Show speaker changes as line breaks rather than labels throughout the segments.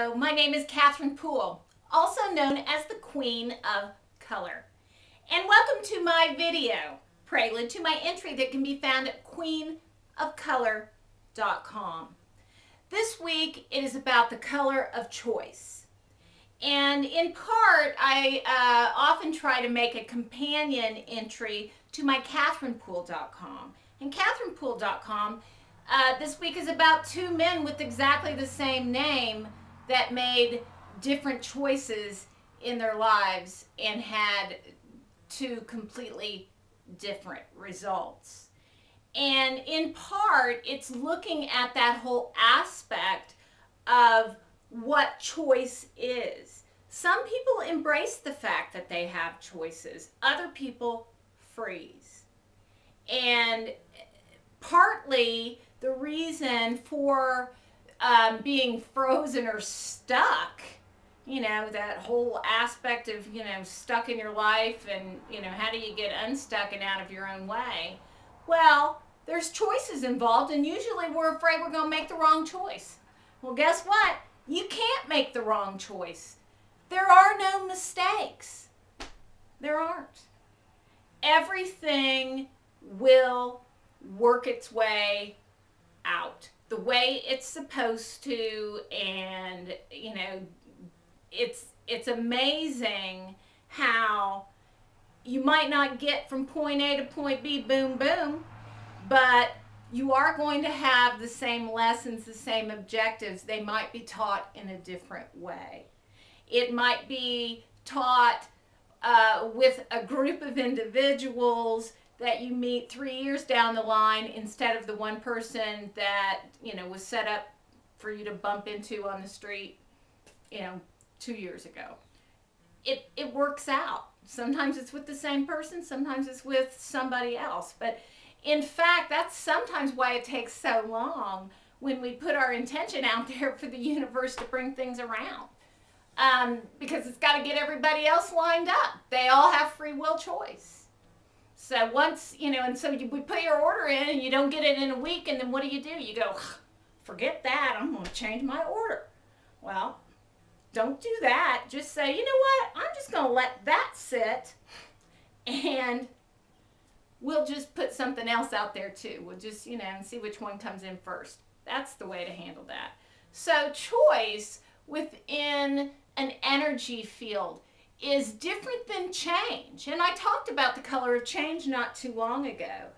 Hello, my name is Poole, also known as the Queen of Color. And welcome to my video, prelude to my entry that can be found at queenofcolor.com. This week it is about the color of choice. And in part, I often try to make a companion entry to my KatherinePoole.com. And KatherinePoole.com this week is about two men with exactly the same name that made different choices in their lives and had two completely different results. And in part, it's looking at that whole aspect of what choice is. Some people embrace the fact that they have choices. Other people freeze. And partly the reason for being frozen or stuck, that whole aspect of, stuck in your life and, how do you get unstuck and out of your own way? Well, there's choices involved, and usually we're afraid we're going to make the wrong choice. Well, guess what? You can't make the wrong choice. There are no mistakes. There aren't. Everything will work its way out the way it's supposed to, and it's amazing how you might not get from point A to point B, boom, boom, but you are going to have the same lessons, the same objectives. They might be taught in a different way. It might be taught with a group of individuals that you meet 3 years down the line instead of the one person that, was set up for you to bump into on the street, 2 years ago. It works out. Sometimes it's with the same person, sometimes it's with somebody else. But in fact, that's sometimes why it takes so long when we put our intention out there for the universe to bring things around. Because it's got to get everybody else lined up. They all have free will choice. So once, and so we put your order in and you don't get it in a week, and then what do? You go, forget that, I'm going to change my order. Well, don't do that. Just say, you know what, I'm just going to let that sit, and we'll just put something else out there too. We'll just, and see which one comes in first. That's the way to handle that. So choice within an energy field is different than change. And I talked about the color of change not too long ago.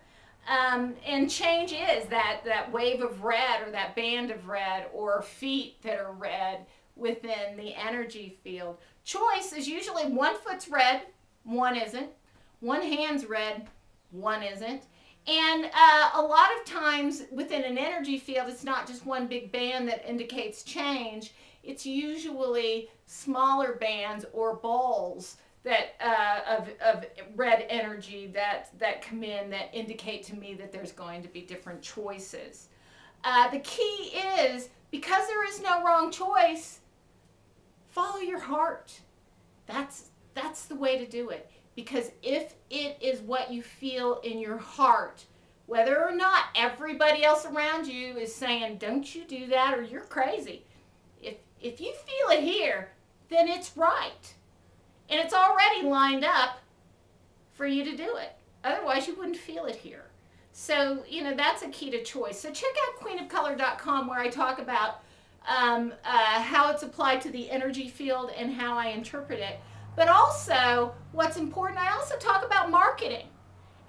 And change is that wave of red, or that band of red, or feet that are red within the energy field. Choice is usually one foot's red, one isn't. One hand's red, one isn't. And a lot of times within an energy field, it's not just one big band that indicates change. It's usually smaller bands or balls that of red energy that come in that indicate to me that there's going to be different choices. The key is, because there is no wrong choice, follow your heart. That's the way to do it. Because if it is what you feel in your heart, whether or not everybody else around you is saying, don't you do that, or you're crazy. If you feel it here, then it's right. And it's already lined up for you to do it. Otherwise, you wouldn't feel it here. So, that's a key to choice. So check out queenofcolor.com, where I talk about how it's applied to the energy field and how I interpret it. But also, what's important, I also talk about marketing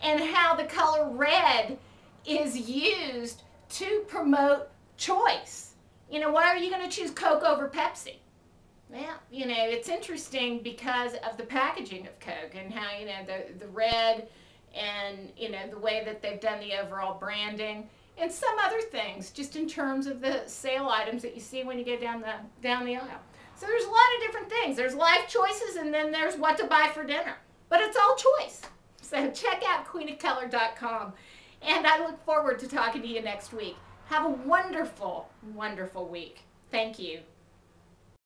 and how the color red is used to promote choice. Why are you going to choose Coke over Pepsi? Well, it's interesting because of the packaging of Coke and how, the red and, the way that they've done the overall branding and some other things, just in terms of the sale items that you see when you go down the aisle. So there's a lot of different things. There's life choices, and then there's what to buy for dinner. But it's all choice. So check out queenofcolor.com. And I look forward to talking to you next week. Have a wonderful, wonderful week. Thank you.